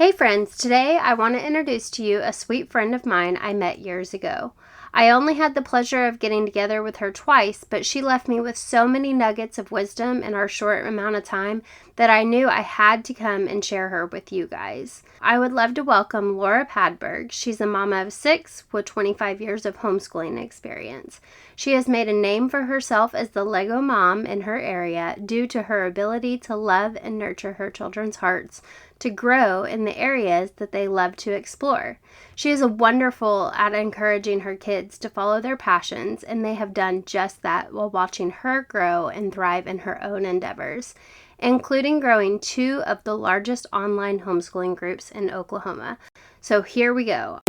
Hey friends, today I want to introduce to you a sweet friend of mine I met years ago. I only had the pleasure of getting together with her twice, but she left me with so many nuggets of wisdom in our short amount of time that I knew I had to come and share her with you guys. I would love to welcome Laura Padberg. She's a mama of 6 with 25 years of homeschooling experience. She has made a name for herself as the Lego mom in her area due to her ability to love and nurture her children's hearts to grow in the areas that they love to explore. She is wonderful at encouraging her kids to follow their passions, and they have done just that while watching her grow and thrive in her own endeavors, including growing 2 of the largest online homeschooling groups in Oklahoma. So here we go.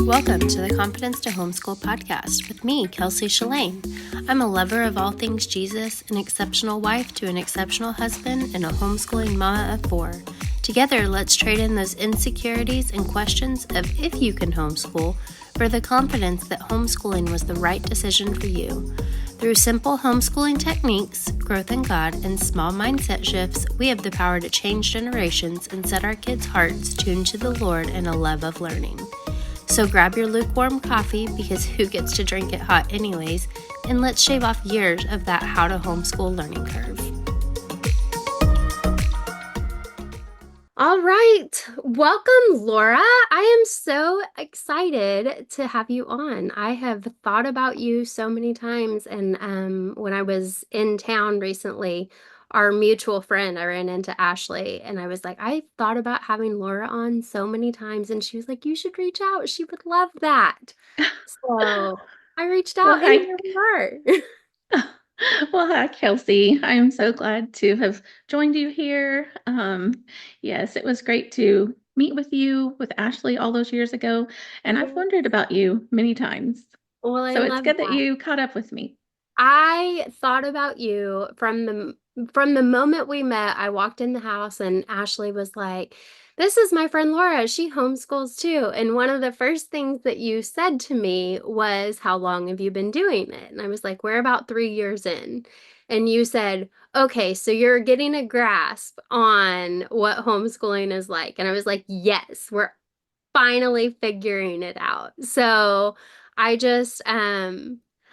Welcome to the Confidence to Homeschool podcast with me, Kelsey Shalane. I'm a lover of all things Jesus, an exceptional wife to an exceptional husband, and a homeschooling mama of 4. Together, let's trade in those insecurities and questions of if you can homeschool for the confidence that homeschooling was the right decision for you. Through simple homeschooling techniques, growth in God, and small mindset shifts, we have the power to change generations and set our kids' hearts tuned to the Lord and a love of learning. So grab your lukewarm coffee, because who gets to drink it hot anyways, and let's shave off years of that how to homeschool learning curve. All right, welcome Laura. I am so excited to have you on. I have thought about you so many times, and when I was in town recently, our mutual friend, I ran into Ashley, and I was like, I thought about having Laura on so many times, and she was like, you should reach out. She would love that. So I reached Well, out, and hi. here we are. Well, hi, Kelsey. I am so glad to have joined you here. Yes, it was great to meet with you with Ashley all those years ago, and I've Yeah. wondered about you many times. Well, I So it's love good that that. you caught up with me. I thought about you from the moment we met. I walked in the house and Ashley was like, "This is my friend Laura. She homeschools too." And one of the first things that you said to me was, "How long have you been doing it?" And I was like, "We're about 3 years in." And you said, "Okay, so you're getting a grasp on what homeschooling is like." And I was like, "Yes, we're finally figuring it out." So I just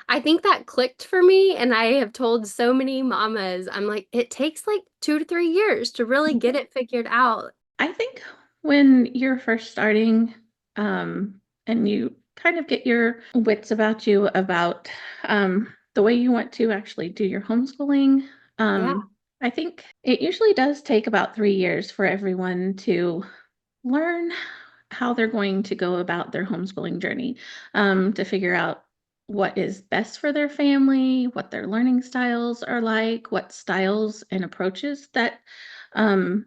I think that clicked for me, and I have told so many mamas, I'm like, it takes like 2 to 3 years to really get it figured out. I think when you're first starting, and you kind of get your wits about you about the way you want to actually do your homeschooling, Yeah, I think it usually does take about 3 years for everyone to learn how they're going to go about their homeschooling journey, to figure out what is best for their family, what their learning styles are like, what styles and approaches that um,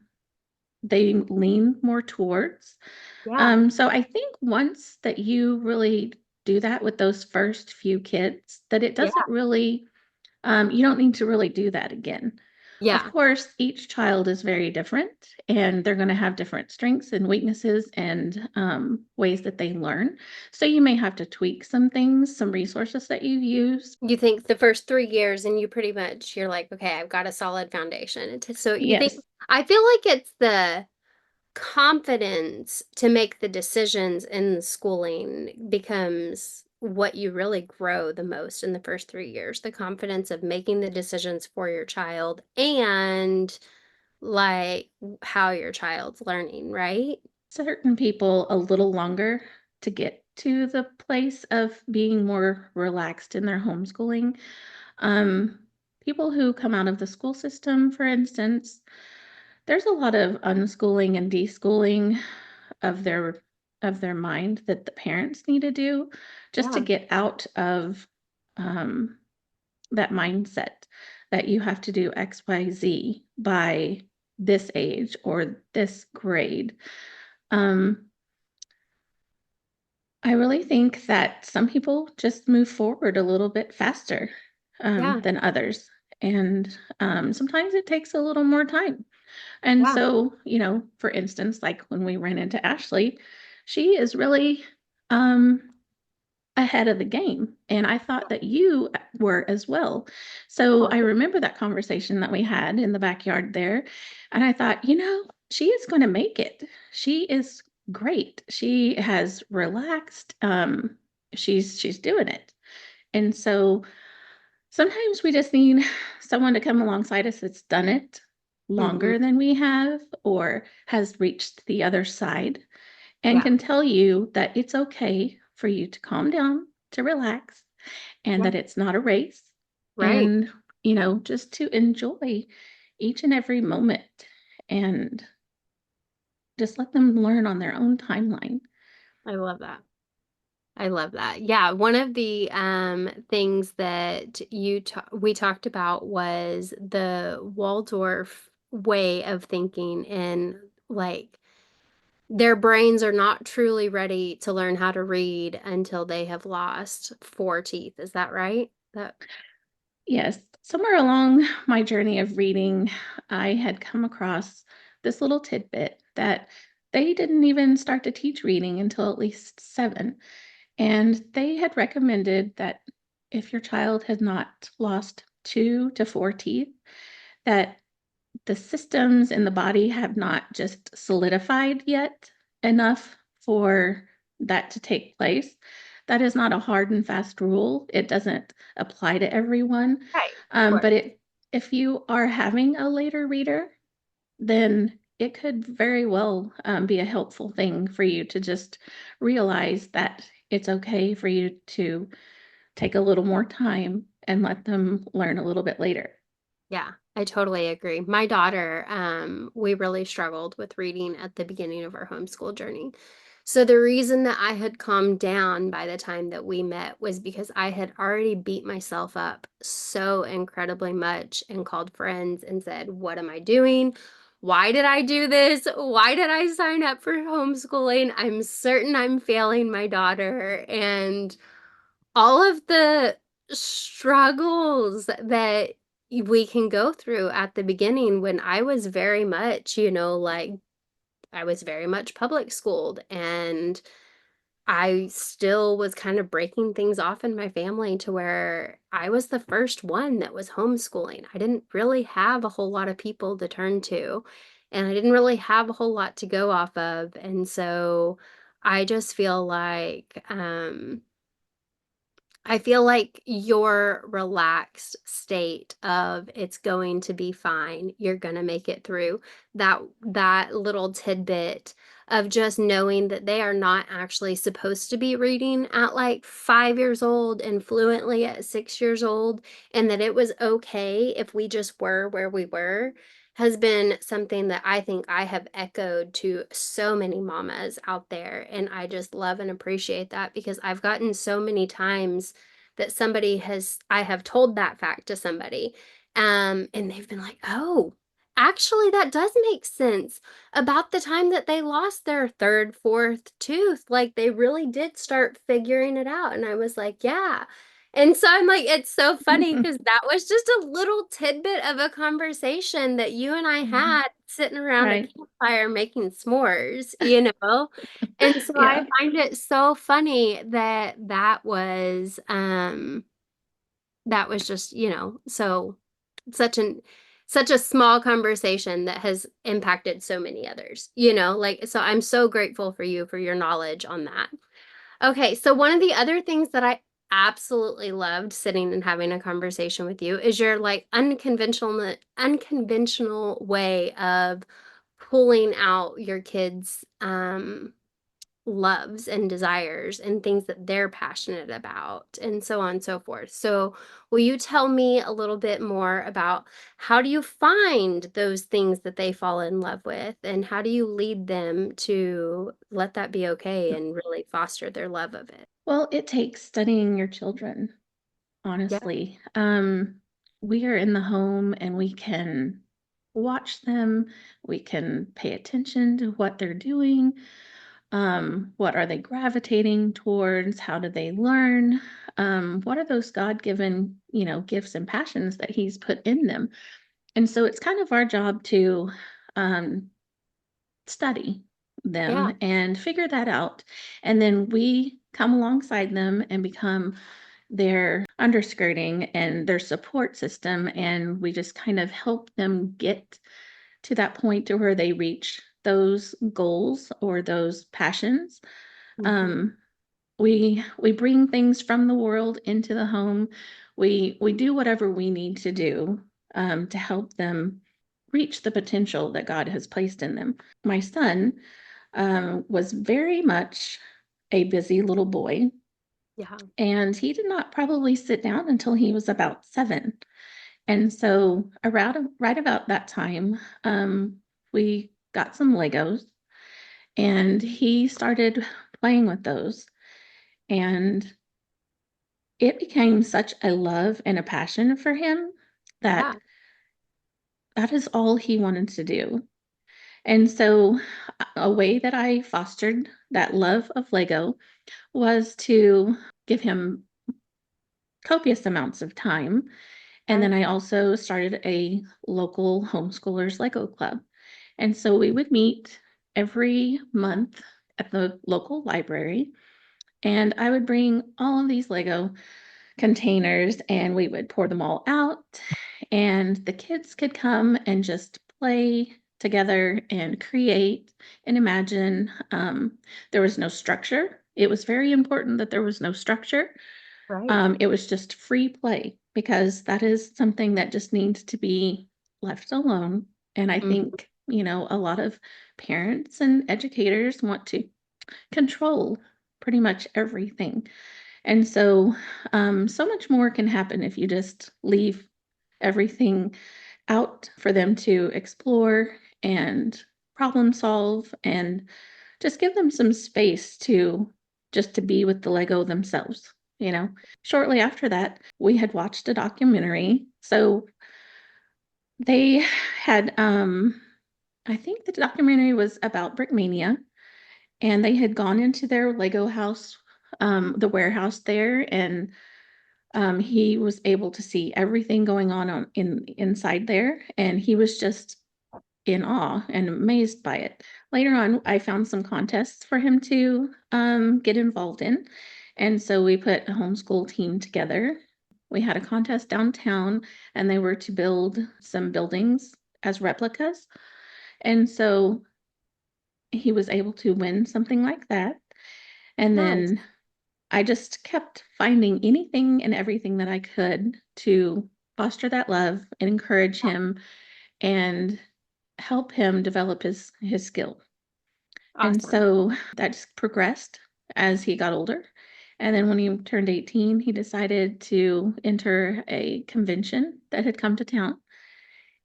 they lean more towards. yeah, So I think once that you really do that with those first few kids, that it yeah, doesn't really, you don't need to really do that again. Of yeah. course, each child is very different, and they're going to have different strengths and weaknesses and ways that they learn. So you may have to tweak some things, some resources that you use. You think the first 3 years and you pretty much you're like, "Okay, I've got a solid foundation." So you think Yes, I feel like it's the confidence to make the decisions in the schooling becomes what you really grow the most in the first 3 years. The confidence of making the decisions for your child and, like, how your child's learning, right? certain people a little longer to get to the place of being more relaxed in their homeschooling. Um, People who come out of the school system, for instance, there's a lot of unschooling and deschooling of their mind that the parents need to do just to Yeah, get out of um, that mindset that you have to do XYZ by this age or this grade. Um, I really think that some people just move forward a little bit faster yeah, than others. And sometimes it takes a little more time. And yeah, so, for instance, like when we ran into Ashley, she is really um, ahead of the game. And I thought that you were as well. So Oh, I remember that conversation that we had in the backyard there. And I thought, she is going to make it. She is great. She has relaxed. She's doing it. And so sometimes we just need someone to come alongside us that's done it hmm. longer than we have or has reached the other side and Yeah. can tell you that it's okay for you to calm down, to relax, and Yeah. that it's not a race. Right. And, just to enjoy each and every moment and just let them learn on their own timeline. I love that. I love that. Yeah, one of the things that we talked about was the Waldorf way of thinking, and like their brains are not truly ready to learn how to read until they have lost four teeth. Is that right? That Yes, somewhere along my journey of reading, I had come across this little tidbit that they didn't even start to teach reading until at least 7. And they had recommended that if your child had not lost 2 to 4 teeth, that the systems in the body have not just solidified yet enough for that to take place. That is not a hard and fast rule. It doesn't apply to everyone. right, of course. But if you are having a later reader, then it could very well be a helpful thing for you to just realize that it's okay for you to take a little more time and let them learn a little bit later. Yeah, I totally agree. My daughter, we really struggled with reading at the beginning of our homeschool journey. So the reason that I had calmed down by the time that we met was because I had already beat myself up so incredibly much and called friends and said, "What am I doing? Why did I do this? Why did I sign up for homeschooling? I'm certain I'm failing my daughter." And all of the struggles that we can go through at the beginning when I was very much, like I was very much public schooled, and I still was kind of breaking things off in my family to where I was the first one that was homeschooling. I didn't really have a whole lot of people to turn to, and I didn't really have a whole lot to go off of. And so I just feel like, I feel like your relaxed state of it's going to be fine. You're going to make it through. That little tidbit of just knowing that they are not actually supposed to be reading at like 5 years old and fluently at 6 years old, and that it was okay if we just were where we were, has been something that I think I have echoed to so many mamas out there. And I just love and appreciate that because I've gotten so many times that I have told that fact to somebody. And they've been like, "Oh, actually, that does make sense. About the time that they lost their third, fourth tooth, like they really did start figuring it out." And I was like, "Yeah." And so I'm like, it's so funny because that was just a little tidbit of a conversation that you and I Mhm. had sitting around a Right. campfire making s'mores, And so I Yeah. find it so funny that that was just, so such an such a small conversation that has impacted so many others, like so I'm so grateful for you for your knowledge on that. Okay, so one of the other things that I absolutely loved sitting and having a conversation with you is your like unconventional way of pulling out your kids' loves and desires and things that they're passionate about and so on and so forth. So, will you tell me a little bit more about how do you find those things that they fall in love with, and how do you lead them to let that be okay and really foster their love of it? Well, it takes studying your children, Yeah. honestly. We are in the home and we can watch them, we can pay attention to what they're doing. What are they gravitating towards? How do they learn? What are those God-given, gifts and passions that He's put in them? And so it's kind of our job to um, study Yeah. them and figure that out. And then we come alongside them and become their underskirting and their support system. And we just kind of help them get to that point to where they reach those goals or those passions. Mm-hmm. Um, we bring things from the world into the home. We do whatever we need to do to help them reach the potential that God has placed in them. My son was very much a busy little boy, Yeah. and he did not probably sit down until he was about 7. And so around right about that time, we got some Legos, and he started playing with those. And it became such a love and a passion for him that Yeah. that is all he wanted to do. And so a way that I fostered that love of Lego was to give him copious amounts of time. And then Right. I also started a local homeschoolers Lego club. And so we would meet every month at the local library, and I would bring all of these Lego containers and we would pour them all out, and the kids could come and just play together and create and imagine. There was no structure. It was very important that there was no structure. Right. It was just free play because that is something that just needs to be left alone. And I Mm-hmm. think, a lot of parents and educators want to control pretty much everything. And so, so much more can happen if you just leave everything out for them to explore and problem solve, and just give them some space to just to be with the Lego themselves. Shortly after that, we had watched a documentary. So they had, I think the documentary was about Brickmania, and they had gone into their Lego house, the warehouse there, and he was able to see everything going on inside there, and he was just in awe and amazed by it. Later on, I found some contests for him to get involved in, and so we put a homeschool team together. We had a contest downtown, and they were to build some buildings as replicas, and so he was able to win something like that. And Nice. then I just kept finding anything and everything that I could to foster that love and encourage him and help him develop his skill. And Awesome. so that just progressed as he got older. And then when he turned 18, he decided to enter a convention that had come to town.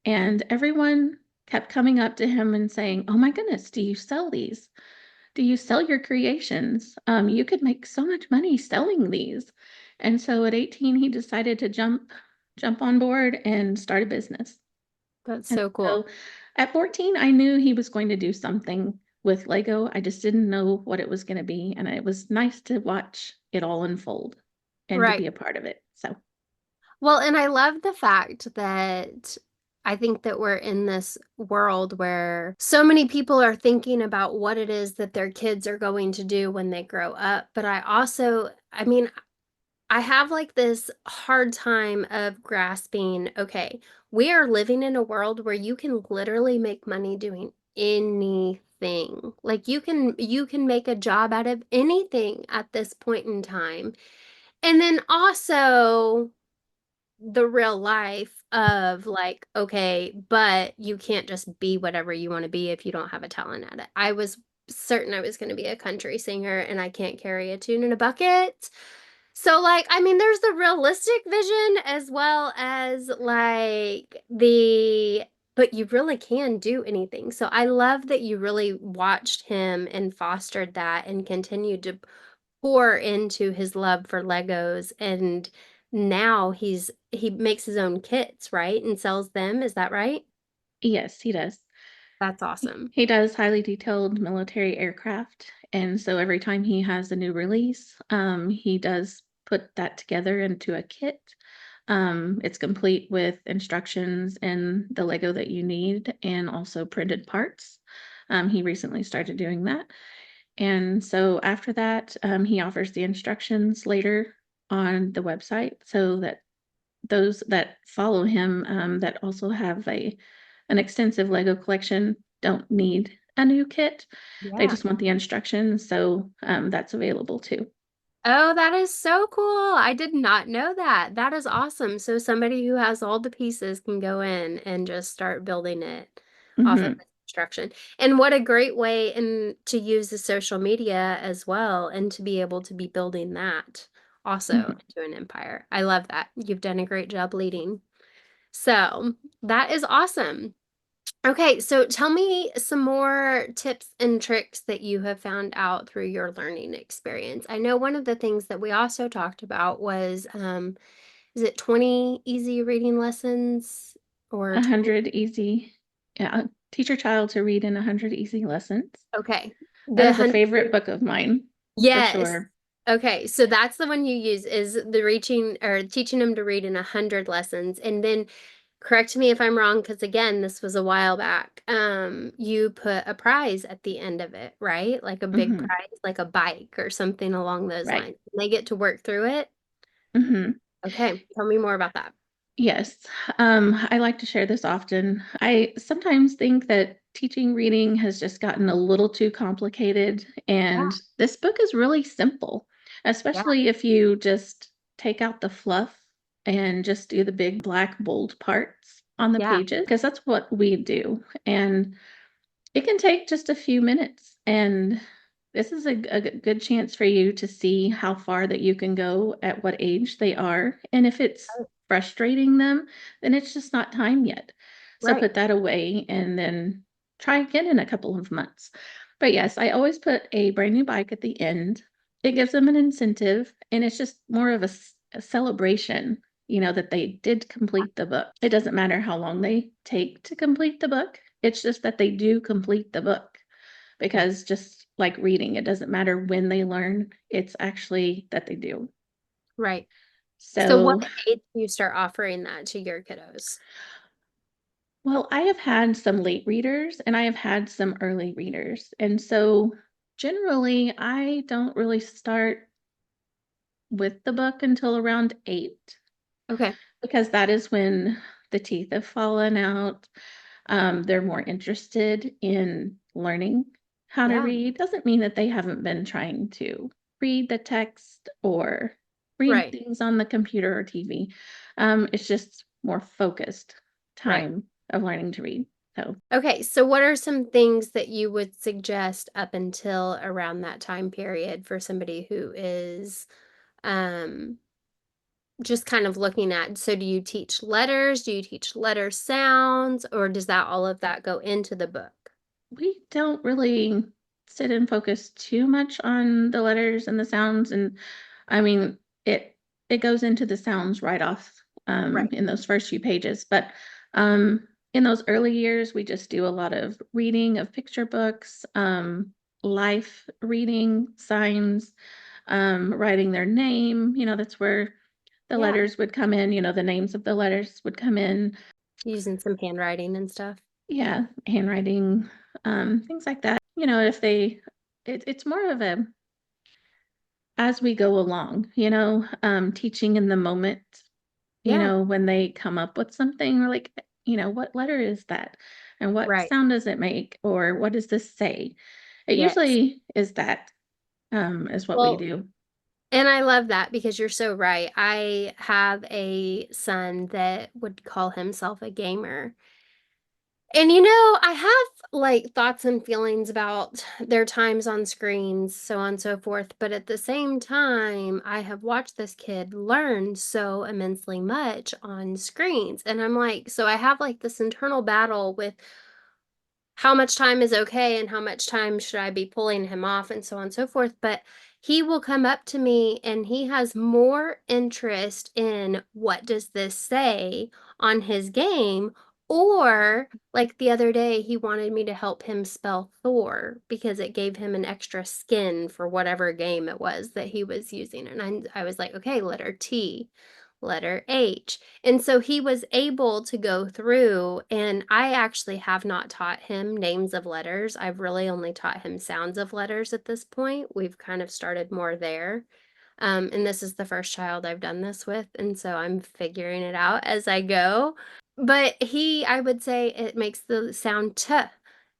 And everyone kept coming up to him and saying, "Oh my goodness, do you sell these? Do you sell your creations? You could make so much money selling these." And so at 18, he decided to jump on board and start a business. That's And so cool. so at 14, I knew he was going to do something with Lego. I just didn't know what it was going to be. And it was nice to watch it all unfold and to Right. be a part of it. So, Well, and I love the fact that I think that we're in this world where so many people are thinking about what it is that their kids are going to do when they grow up. But I mean, I have like this hard time of grasping, okay, we are living in a world where you can literally make money doing anything. Like you can make a job out of anything at this point in time. And then also the real life of like, okay, but you can't just be whatever you want to be if you don't have a talent at it. I was certain I was going to be a country singer and I can't carry a tune in a bucket. So, like, I mean, there's the realistic vision as well as like but you really can do anything. So, I love that you really watched him and fostered that and continued to pour into his love for Legos. And now he makes his own kits, right? And sells them. Is that right? yes, he does. That's He awesome. he does highly detailed military aircraft, and so every time he has a new release, he does put that together into a kit. It's complete with instructions and the Lego that you need, and also printed parts. He recently started doing that, And so after that, he offers the instructions later on the website so that those that follow him that also have an extensive Lego collection don't need a new kit. They Yeah. just want the instructions. So that's available too. Oh, that is so cool. I did not know that. That is awesome. So somebody who has all the pieces can go in and just start building it off of Hmm. the instruction. And what a great way to use the social media as well and to be able to be building that also Hmm. into an empire. I love that. You've done a great job leading. So that is awesome. Okay, so tell me some more tips and tricks that you have found out through your learning experience. I know one of the things that we also talked about was, is it 20 easy reading lessons or 20? 100 easy, yeah, teach your child to read in 100 easy lessons. Okay, That the is a 100. favorite book of mine for Yes. sure. Okay, so that's the one you use is the reaching or teaching them to read in 100 lessons. And then correct me if I'm wrong, because again, this was a while back. You put a prize at the end of it, right? Like a big Hmm. prize, like a bike or something along those Right. lines. And they get to work through it. Hmm. Okay, tell me more about that. Yes, I like to share this often. I sometimes think that teaching reading has just gotten a little too complicated, Yeah, and this book is really simple, yeah, especially if you just take out the fluff and just do the big black bold parts on the yeah, pages, because that's what we do. And it can take just a few minutes, and this is a good chance for you to see how far that you can go at what age they are. And if it's oh, frustrating them, then it's just not time yet. So right, put that away and then try again in a couple of months. But yes, I always put a brand new bike at the end. It gives them an incentive, and it's just more of a celebration, that they did complete the book. It doesn't matter how long they take to complete the book. It's just that they do complete the book, yeah, because just like reading, it doesn't matter when they learn, it's actually that they do. right. So what So, age do you start offering that to your kiddos? well, I have had some late readers and I have had some early readers. And so generally, I don't really start with the book until around 8, Okay, because that is when the teeth have fallen out. They're more interested in learning how to yeah, read. Doesn't mean that they haven't been trying to read the text or read right, things on the computer or TV. It's just more focused right. time of learning to read. So Okay, so what are some things that you would suggest up until around that time period for somebody who is um just kind of looking at, so do you teach letters? Do you teach letter sounds, or does that all of that go into the book? we don't really sit and focus too much on the letters and the sounds. And I mean, it goes into the sounds right off Right. in those first few pages. But um, in those early years, we just do a lot of reading of picture books, life reading, signs, writing their name. That's where the Yeah. letters would come in. The names of the letters would come in. Using some handwriting and stuff. Yeah, handwriting, things like that. If it's more of a as we go along, teaching in the moment, Yeah. when they come up with something, we're like, what letter is that? And what Right. sound does it make? Or what does this say? It Yes. usually is that, is what we Well, do. and I love that because you're so right. I have a son that would call himself a gamer. And I have like thoughts and feelings about their times on screens, so on and so forth. But at the same time, I have watched this kid learn so immensely much on screens. And I'm like, so I have like this internal battle with how much time is okay and how much time should I be pulling him off and so on and so forth. But he will come up to me and he has more interest in what does this say on his game. Or like the other day, he wanted me to help him spell Thor because it gave him an extra skin for whatever game it was that he was using. And I was like, okay, letter T. letter H. And so he was able to go through, and I actually have not taught him names of letters. I've really only taught him sounds of letters at this point. We've kind of started more there. And this is the first child I've done this with, and so I'm figuring it out as I go. But I would say it makes the sound t.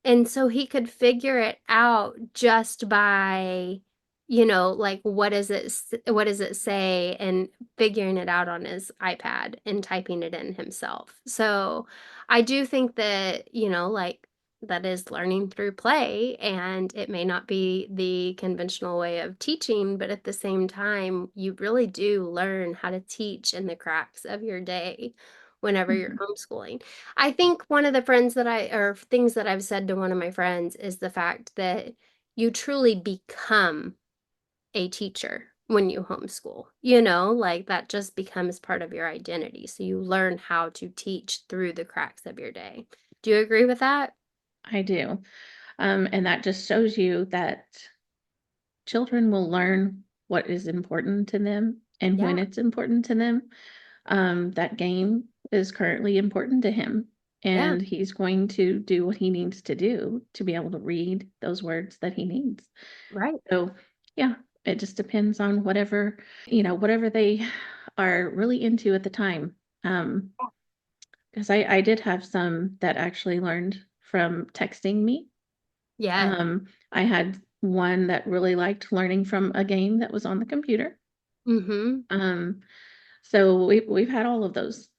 And so he could figure it out just by, like what does it say, and figuring it out on his iPad and typing it in himself. So I do think that, like that is learning through play, and it may not be the conventional way of teaching, but at the same time you really do learn how to teach in the cracks of your day whenever you're Mhm. homeschooling. I think one of the friends that or things that I've said to one of my friends is the fact that you truly become a teacher when you homeschool. Like that just becomes part of your identity, so you learn how to teach through the cracks of your day. Do you agree with that? I do. And that just shows you that children will learn what is important to them and Yeah. when it's important to them. That game is currently important to him, Yeah. and he's going to do what he needs to do to be able to read those words that he needs. Right. So, yeah, it just depends on whatever they are really into at the time. Because I did have some that actually learned from texting me. Yes. I had one that really liked learning from a game that was on the computer. Mm-hmm. Um, so we've had all of those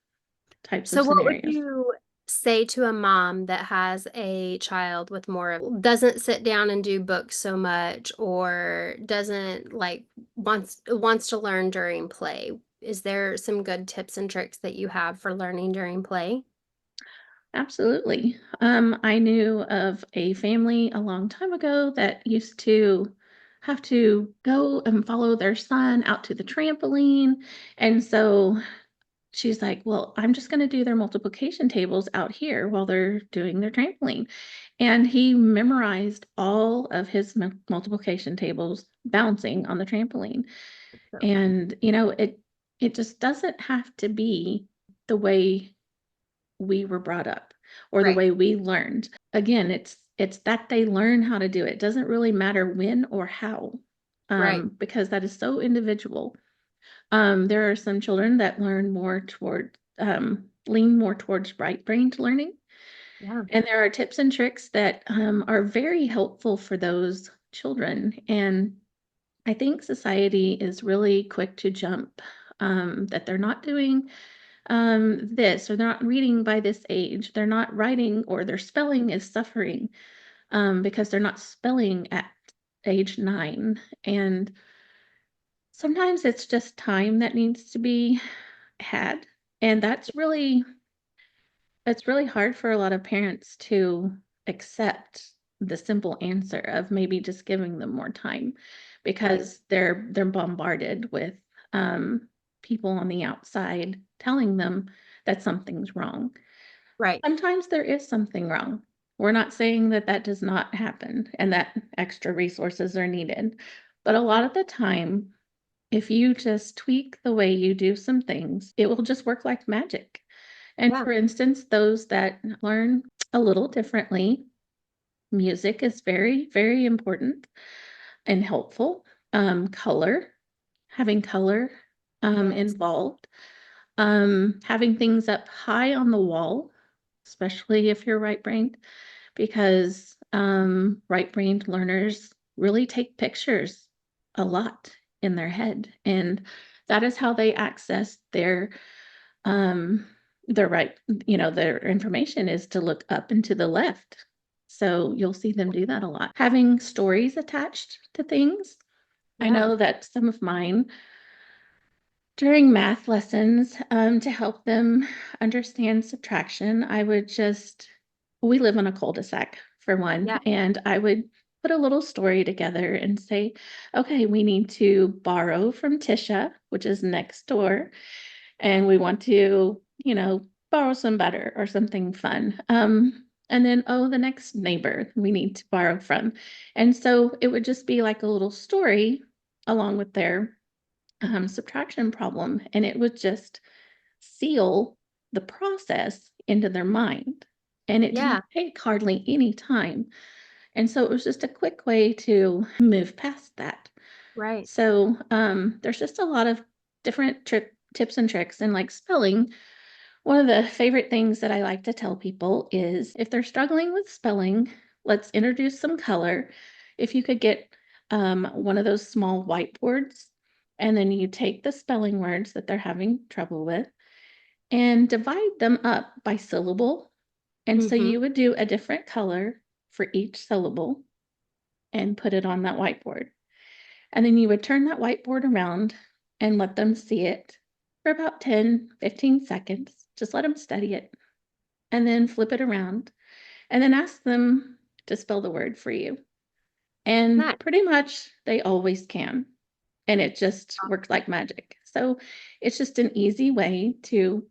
types of So what would scenarios. you say to a mom that has a child with more of doesn't sit down and do books so much, or doesn't like wants to learn during play? Is there some good tips and tricks that you have for learning during play? Absolutely. I knew of a family a long time ago that used to have to go and follow their son out to the trampoline. And so she's like, well, I'm just going to do their multiplication tables out here while they're doing their trampoline. And he memorized all of his multiplication tables bouncing on the trampoline. So fun. And, it just doesn't have to be the way we were brought up or the Right. way we learned. Again, it's that they learn how to do it. It doesn't really matter when or how, Right. because that is so individual. There are some children that lean more towards right-brained learning, Yeah. and there are tips and tricks that are very helpful for those children. And I think society is really quick to jump that they're not doing this, or they're not reading by this age, they're not writing, or their spelling is suffering because they're not spelling at age 9. And sometimes it's just time that needs to be had. And it's really hard for a lot of parents to accept the simple answer of maybe just giving them more time Right. because they're bombarded with people on the outside telling them that something's wrong. Right. Sometimes there is something wrong. We're not saying that that does not happen and that extra resources are needed. But a lot of the time, if you just tweak the way you do some things, it will just work like magic. And Yeah. for instance, those that learn a little differently, music is very, very important and helpful. Color, having color Yes. involved, having things up high on the wall, especially if you're right-brained, because right-brained learners really take pictures a lot in their head, and that is how they access um, their right, their information is to look up and to the left. So you'll see them do that a lot. Having stories attached to things. I Yeah. know that some of mine during math lessons, to help them understand subtraction, we live in a cul-de-sac for one, Yeah. and I would put a little story together and say, okay, we need to borrow from Tisha, which is next door, and we want to, borrow some butter or something fun. And then, oh, the next neighbor we need to borrow from. And so it would just be like a little story along with their subtraction problem, and it would just seal the process into their mind. And it Yeah. didn't take hardly any time. And so it was just a quick way to move past that. Right. So there's just a lot of different tips and tricks. And like spelling, one of the favorite things that I like to tell people is if they're struggling with spelling, let's introduce some color. If you could get one of those small whiteboards, and then you take the spelling words that they're having trouble with and divide them up by syllable. And so Mm-hmm. you would do a different color for each syllable and put it on that whiteboard. And then you would turn that whiteboard around and let them see it for about 10, 15 seconds. Just let them study it and then flip it around and then ask them to spell the word for you. Nice. And pretty much they always can. And it just works like magic. So it's just an easy way to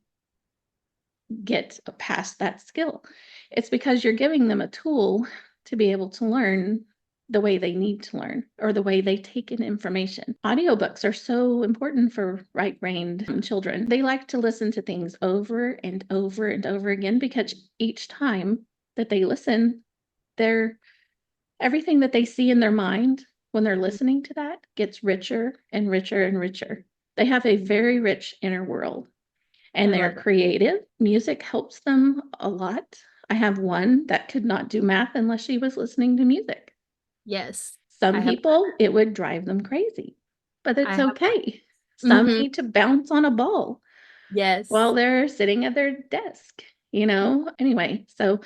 get past that skill. It's because you're giving them a tool to be able to learn the way they need to learn or the way they take in information. Audiobooks are so important for right-brained children. They like to listen to things over and over and over again because each time that they listen, they're everything that they see in their mind when they're listening to that gets richer and richer and richer. They have a very rich inner world I and they're love it. creative. Music helps them a lot. I have one that could not do math unless she was listening to music. Yes. Some I have people, it would drive them crazy, but I it's have one. okay. Some Mm-hmm. need to bounce on a ball while Yes. they're sitting at their desk, you know? Anyway, so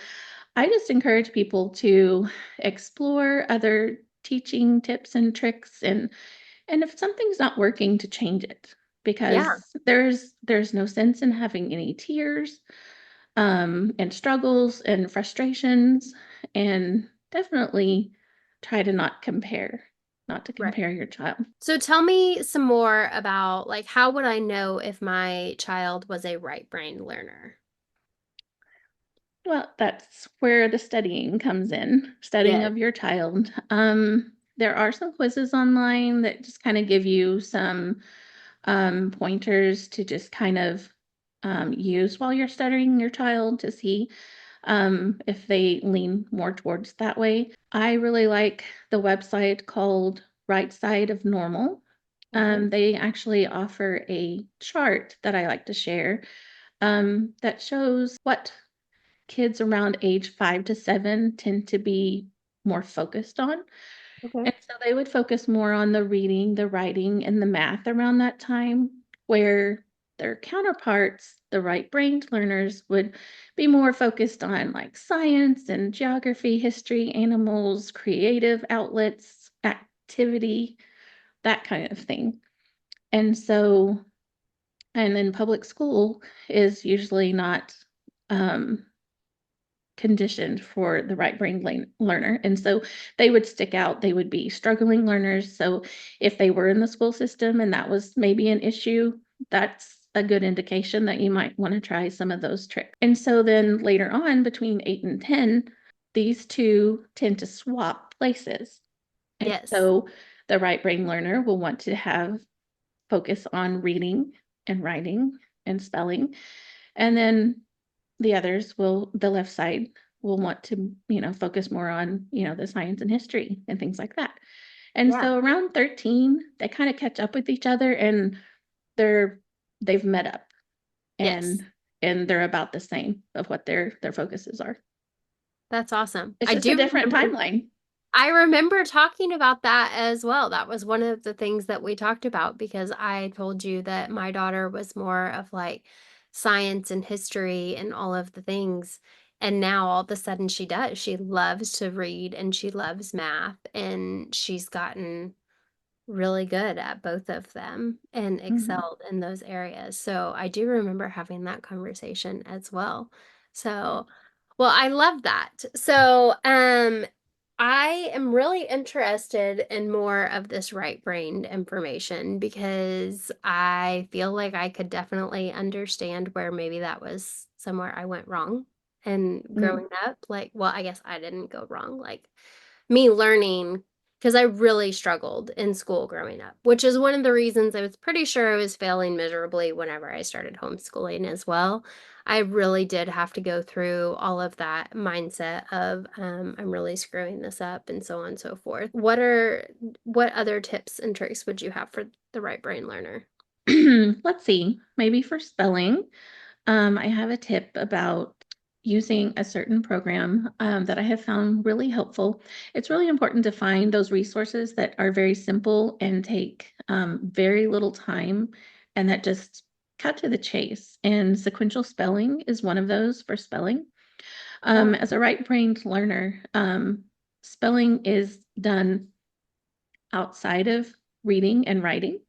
I just encourage people to explore other teaching tips and tricks and if something's not working to change it Yeah. because there's no sense in having any tears and struggles and frustrations and definitely try to not to Right. compare your child. So tell me some more about like how would I know if my child was a right-brained learner? Well, that's where the studying comes in, studying Yes. of your child. There are some quizzes online that just kind of give you some pointers to just kind of use while you're studying your child to see if they lean more towards that way. I really like the website called Right Side of Normal. Okay. They actually offer a chart that I like to share that shows what kids around age 5 to 7 tend to be more focused on. Okay. And so they would focus more on the reading, the writing, and the math around that time, where their counterparts, the right-brained learners, would be more focused on like science and geography, history, animals, creative outlets, activity, that kind of thing. And so, and then public school is usually not um, conditioned for the right brain learner. And so they would stick out. They would be struggling learners. So if they were in the school system and that was maybe an issue, that's a good indication that you might want to try some of those tricks. And so then later on, between 8 and 10, these two tend to swap places. And Yes. so the right brain learner will want to have focus on reading and writing and spelling. And then the left side will want to, focus more on, the science and history and things like that. And Yeah. so around 13, they kind of catch up with each other and they're they've met up Yes. and they're about the same of what their focuses are. That's awesome. It's I just a do different remember timeline. I remember talking about that as well. That was one of the things that we talked about because I told you that my daughter was more of like science and history and all of the things. And now all of a sudden she does. She loves to read and she loves math and she's gotten really good at both of them and Mhm. excelled in those areas. So I do remember having that conversation as well. So, well, I love that. So, I am really interested in more of this right-brained information because I feel like I could definitely understand where maybe that was somewhere I went wrong. And Mm. growing up, like, well, I guess I didn't go wrong. Like me learning because I really struggled in school growing up, which is one of the reasons I was pretty sure I was failing miserably whenever I started homeschooling as well. I really did have to go through all of that mindset of I'm really screwing this up and so on and so forth. What other tips and tricks would you have for the right brain learner? Let's see, maybe for spelling, I have a tip about using a certain program that I have found really helpful. It's really important to find those resources that are very simple and take very little time and that just cut to the chase. And sequential spelling is one of those for spelling. Oh, As a right-brained learner, spelling is done outside of reading and writing.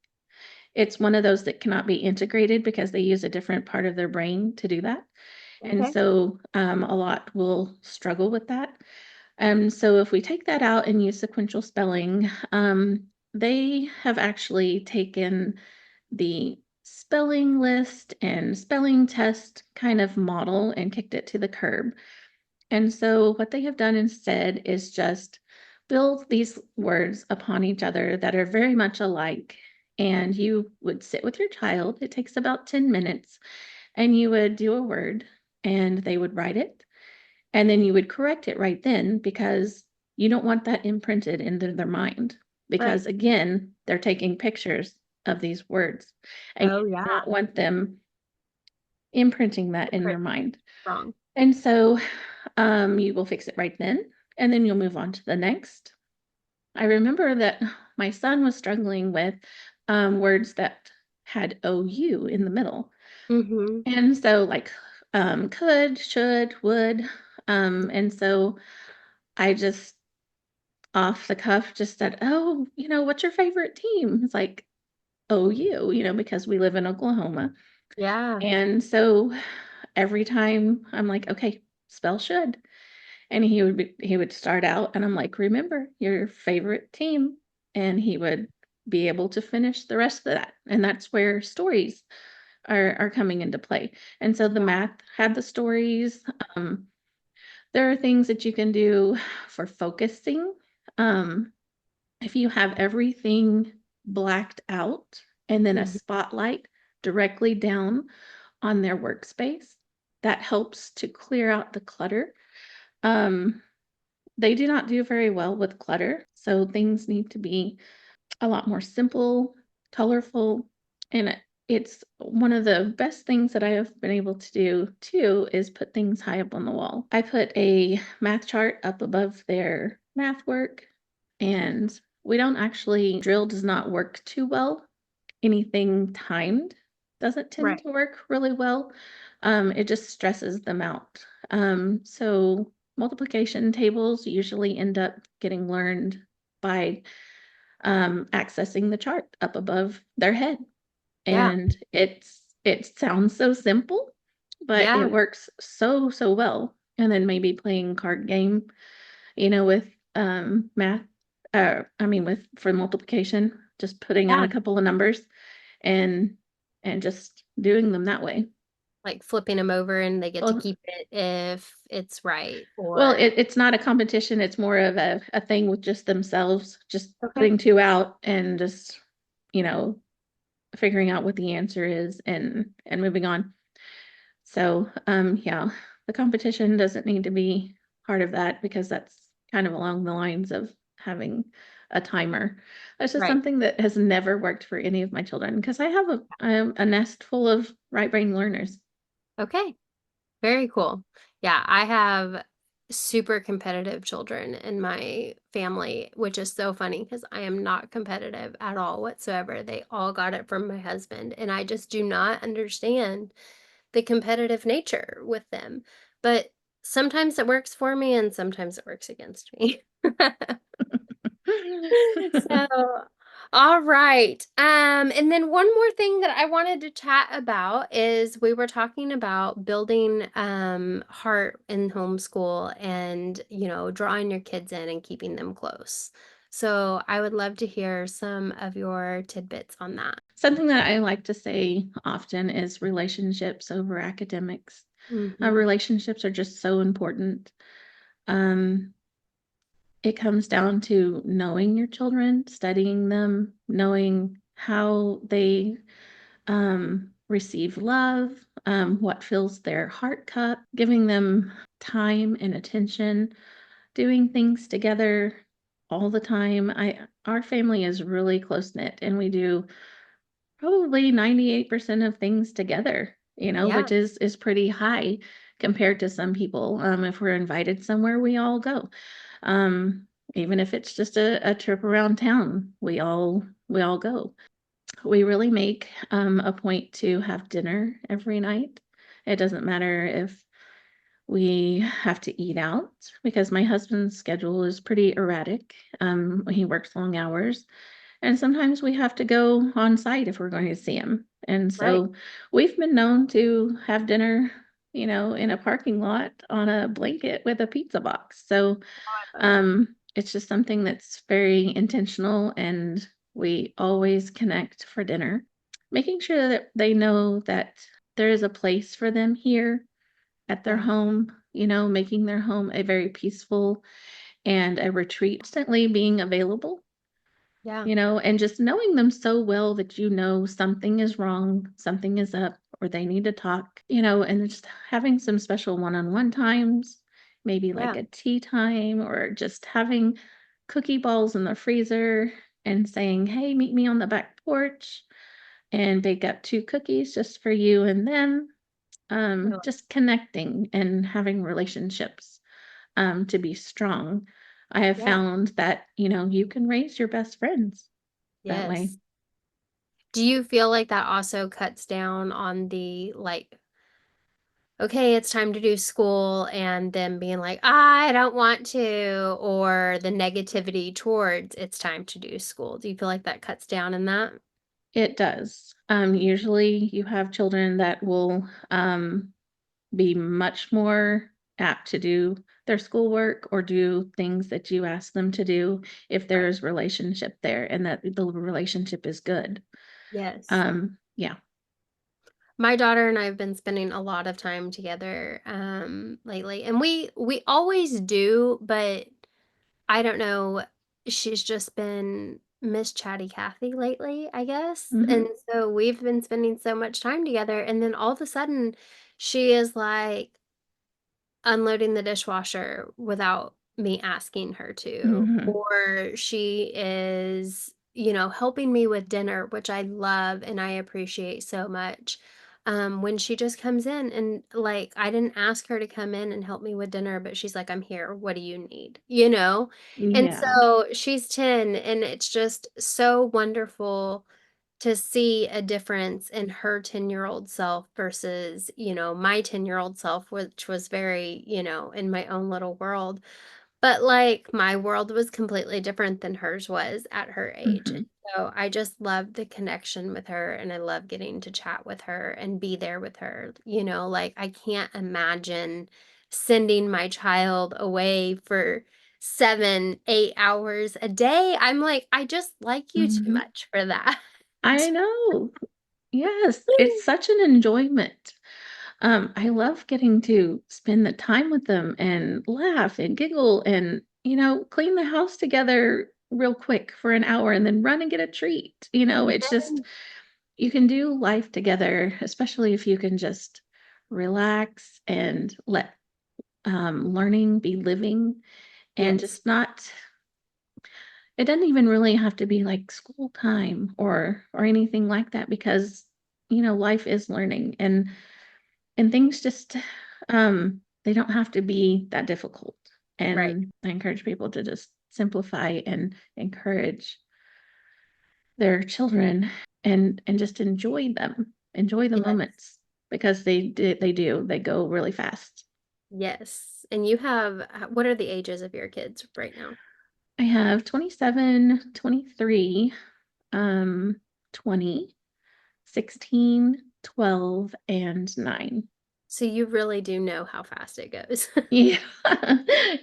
It's one of those that cannot be integrated because they use a different part of their brain to do that. And okay. so a lot will struggle with that. So if we take that out and use sequential spelling, they have actually taken the spelling list and spelling test kind of model and kicked it to the curb. And so what they have done instead is just build these words upon each other that are very much alike. And you would sit with your child. It takes about 10 minutes, and you would do a word and they would write it. And then you would correct it right then because you don't want that imprinted into their mind. Right. Because again, they're taking pictures of these words and Oh, you do yeah. not want them imprinting that in their Print mind. wrong. And so you will fix it right then, and then you'll move on to the next. I remember that my son was struggling with words that had OU in the middle. Mm-hmm. And so, like, could, should, would. And so I just off the cuff just said, oh, what's your favorite team? It's like OU, because we live in Oklahoma. Yeah. And so every time I'm like, okay, spell should. And he would start out and I'm like, remember your favorite team. And he would be able to finish the rest of that. And that's where stories are coming into play. And so the Yeah. math had the stories. Um, there are things that you can do for focusing. Um, if you have everything blacked out and then a Mhm. spotlight directly down on their workspace, that helps to clear out the clutter. Um, they do not do very well with clutter, so things need to be a lot more simple, colorful, and it's one of the best things that I have been able to do too is put things high up on the wall. I put a math chart up above their math work, and we don't actually, drill does not work too well. Anything timed doesn't tend Right. to work really well. It just stresses them out. So multiplication tables usually end up getting learned by accessing the chart up above their head. Yeah. And it sounds so simple, but Yeah. it works so, so well. And then maybe playing card game, with math, with for multiplication, just putting out Yeah. a couple of numbers and just doing them that way. Like flipping them over and they get to Well, keep it if it's right well, or it's not a competition, it's more of a thing with just themselves, just okay. putting two out and just, you know, figuring out what the answer is and moving on. So, yeah, the competition doesn't need to be part of that because that's kind of along the lines of having a timer. That's just Right. something that has never worked for any of my children because I have a nest full of right brain learners. Okay. Very cool. Yeah, I have super competitive children in my family, which is so funny because I am not competitive at all whatsoever. They all got it from my husband, and I just do not understand the competitive nature with them. But sometimes it works for me and sometimes it works against me. So, all right. And then one more thing that I wanted to chat about is we were talking about building heart in homeschool and, drawing your kids in and keeping them close. So, I would love to hear some of your tidbits on that. Something that I like to say often is relationships over academics. Hmm. Relationships are just so important. Um, it comes down to knowing your children, studying them, knowing how they receive love, what fills their heart cup, giving them time and attention, doing things together all the time. Our family is really close knit, and we do probably 98% of things together, Yeah. which is pretty high compared to some people. If we're invited somewhere, we all go. Um, Even if it's just a trip around town, we all go. We really make a point to have dinner every night. It doesn't matter if we have to eat out because my husband's schedule is pretty erratic. He works long hours, and sometimes we have to go on site if we're going to see him. And Right. so we've been known to have dinner, in a parking lot on a blanket with a pizza box. So I love it. it's just something that's very intentional, and we always connect for dinner, making sure that they know that there is a place for them here at their Yeah. home, making their home a very peaceful and a retreat, constantly being available, Yeah. and just knowing them so well that something is wrong, something is up, or they need to talk, and just having some special one-on-one times, maybe like Yeah. a tea time, or just having cookie balls in the freezer and saying, "Hey, meet me on the back porch and bake up 2 cookies just for you and them." Yeah. Just connecting and having relationships to be strong. I have Yeah. found that, you can raise your best friends that way. Yes. Do you feel like that also cuts down on the like, okay, it's time to do school, and then being like, I don't want to, or the negativity towards it's time to do school? Do you feel like that cuts down in that? It does. Usually you have children that will be much more apt to do their schoolwork or do things that you ask them to do if Right. there's relationship there and that the relationship is good. Yes. Yeah. My daughter and I have been spending a lot of time together lately. And we always do, but I don't know, she's just been Miss Chatty Cathy lately, I guess. And Hmm. so we've been spending so much time together, and then all of a sudden she is like unloading the dishwasher without me asking her to, Hmm. or she is, helping me with dinner, which I love and I appreciate so much. When she just comes in and like I didn't ask her to come in and help me with dinner, but she's like, I'm here. What do you need? And Yeah. so she's 10, and it's just so wonderful to see a difference in her 10-year-old self versus, my 10-year-old self, which was very, in my own little world. But like my world was completely different than hers was at her age. And Hmm. so I just love the connection with her, and I love getting to chat with her and be there with her. Like I can't imagine sending my child away for 7, 8 hours a day. I'm like, I just like you too Hmm. much for that. I know. Yes, it's such an enjoyment. I love getting to spend the time with them and laugh and giggle and, clean the house together real quick for an hour and then run and get a treat. It's just, you can do life together, especially if you can just relax and let learning be living and Yes, just not, it doesn't even really have to be like school time or anything like that because, life is learning, and things just, they don't have to be that difficult. right. And I encourage people to just simplify and encourage their children and just enjoy the Yes. moments because they go really fast. Yes. And you have, what are the ages of your kids right now? I have 27, 23, 20, 16, 12, and 9. So you really do know how fast it goes. Yeah.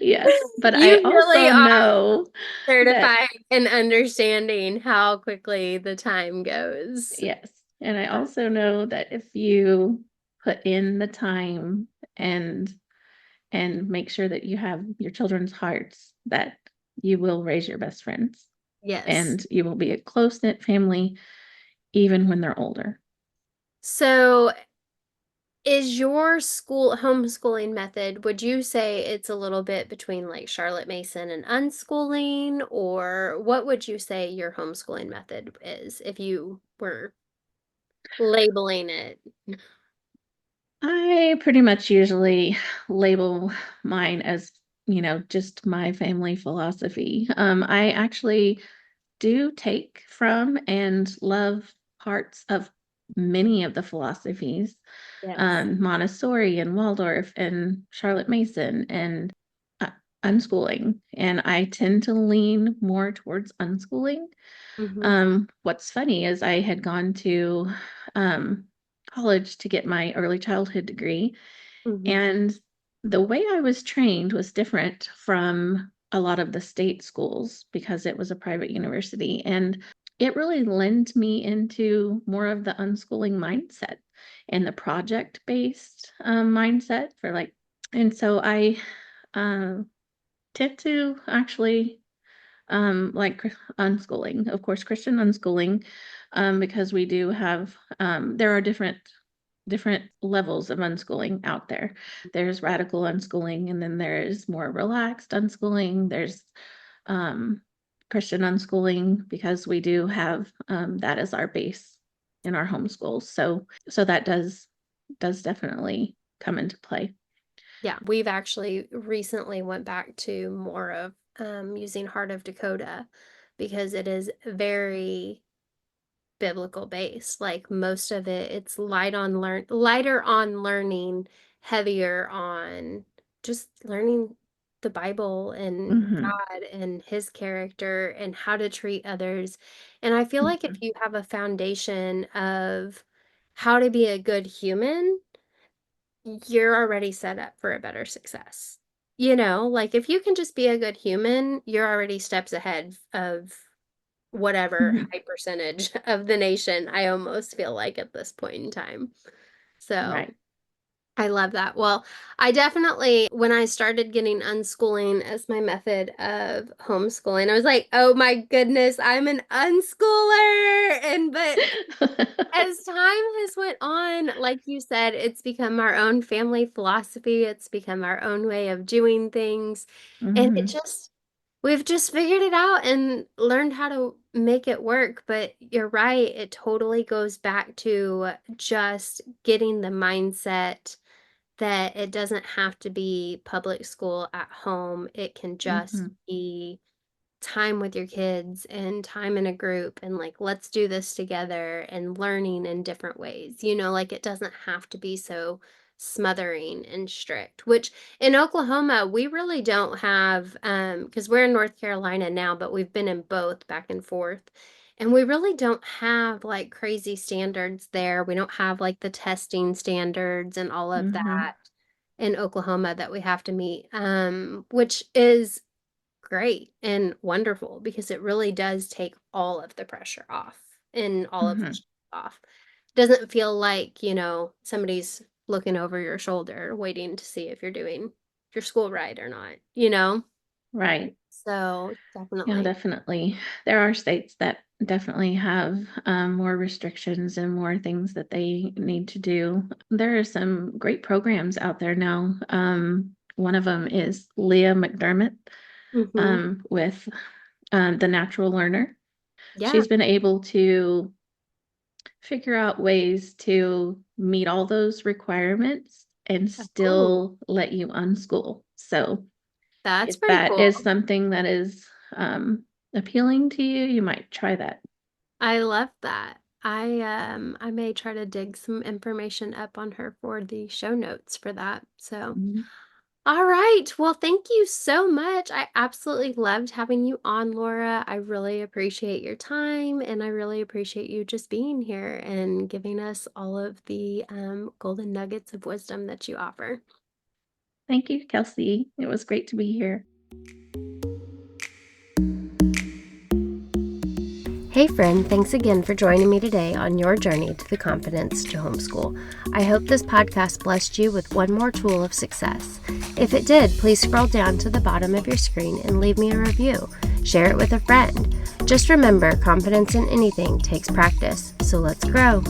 Yes, but I You really also are know that. certified in understanding how quickly the time goes. Yes, and I also know that if you put in the time and make sure that you have your children's hearts, that you will raise your best friends, Yes. and you will be a close-knit family even when they're older. So, is your school homeschooling method, would you say it's a little bit between like Charlotte Mason and unschooling, or what would you say your homeschooling method is if you were labeling it? I pretty much usually label mine as, just my family philosophy. I actually do take from and love parts of many of the philosophies, Yes. Montessori and Waldorf and Charlotte Mason and uh, unschooling. And I tend to lean more towards unschooling. Mm-hmm. What's funny is I had gone to um, college to get my early childhood degree, Mm-hmm. and the way I was trained was different from a lot of the state schools because it was a private university. And it really lent me into more of the unschooling mindset and the project based mindset for like, and so I uh, tend to actually like unschooling, of course, Christian unschooling, because we do have there are different levels of unschooling out there. There's radical unschooling, and then there is more relaxed unschooling. There's um, Christian unschooling because we do have that as our base in our homeschools. So that does definitely come into play. Yeah, we've actually recently went back to more of using Heart of Dakota because it is very biblical based. Like most of it, it's lighter on learning, heavier on just learning the Bible and Hmm. God and his character and how to treat others. And I feel like if Hmm. you have a foundation of how to be a good human, you're already set up for a better success. Like if you can just be a good human, you're already steps ahead of whatever Hmm. high percentage of the nation, I almost feel like at this point in time. So Right. I love that. Well, I definitely, when I started getting unschooling as my method of homeschooling, I was like, oh my goodness, I'm an unschooler. But as time has went on, like you said, it's become our own family philosophy. It's become our own way of doing things. And Hmm. we've just figured it out and learned how to make it work. But you're right, it totally goes back to just getting the mindset that it doesn't have to be public school at home. It can just Hmm. be time with your kids and time in a group and like let's do this together and learning in different ways. Like it doesn't have to be so smothering and strict, which in Oklahoma we really don't have because we're in North Carolina now, but we've been in both back and forth. And we really don't have like crazy standards there. We don't have like the testing standards and all of Hmm. that in Oklahoma that we have to meet, which is great and wonderful because it really does take all of the pressure off and all of the Hmm. stress off. Doesn't feel like, somebody's looking over your shoulder waiting to see if you're doing your school right or not? Right. So Yeah, definitely. definitely. There are states that definitely have more restrictions and more things that they need to do. There are some great programs out there now. One of them is Leah McDermott Mm-hmm. with The Natural Learner. Yeah. She's been able to figure out ways to meet all those requirements and Oh, still let you unschool. So that's if pretty that cool. is something that is appealing to you, you might try that. I love that. I may try to dig some information up on her for the show notes for that. So Mhm. all right. Well, thank you so much. I absolutely loved having you on, Laura. I really appreciate your time and I really appreciate you just being here and giving us all of the golden nuggets of wisdom that you offer. Thank you, Kelsey. It was great to be here. Hey, friend, thanks again for joining me today on your journey to the confidence to homeschool. I hope this podcast blessed you with one more tool of success. If it did, please scroll down to the bottom of your screen and leave me a review. Share it with a friend. Just remember, confidence in anything takes practice, so let's grow.